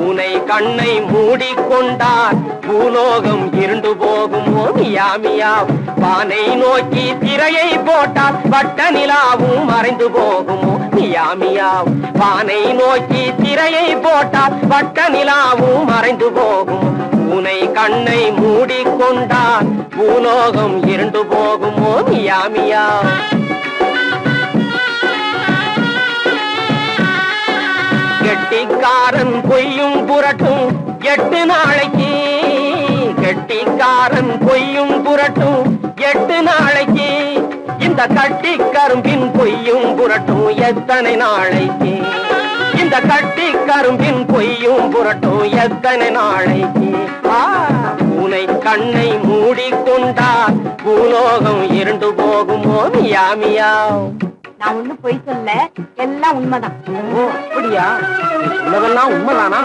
பூனை கண்ணை மூடிக்கொண்டால் பூலோகம் இருண்டு போகுமோ மியா மியா. வானை நோக்கி திரையை போட்டால் வட்ட நிலாவும் மறைந்து போகுமோ மியா மியா. வானை நோக்கி திரையை போட்டால் வட்ட நிலாவும் மறைந்து போகும். பூனை கண்ணை மூடிக்கொண்டால் பூலோகம் இருண்டு போகுமோ மியா மியா. கெட்டிக்காரன் பொய்யும் புரட்டும் 8 நாளைக்கு. கெட்டிக்காரன் பொய்யும் புரட்டும் 8 நாளைக்கு. இந்த கட்டி கரும்பின் பொய்யும் புரட்டும் எத்தனை நாளைக்கு. இந்த கட்டி கரும்பின் பொய்யும் புரட்டும் எத்தனை நாளைக்கு. பூனை கண்ணை மூடிக்கொண்டால் பூலோகம் இருண்டு போகுமோ மியா மியா. நான் ஒண்ணும் பொய் சொல்ல, எல்லாம் உண்மைதான். ஓ அப்படியா? சொன்னதெல்லாம் உண்மைதானா?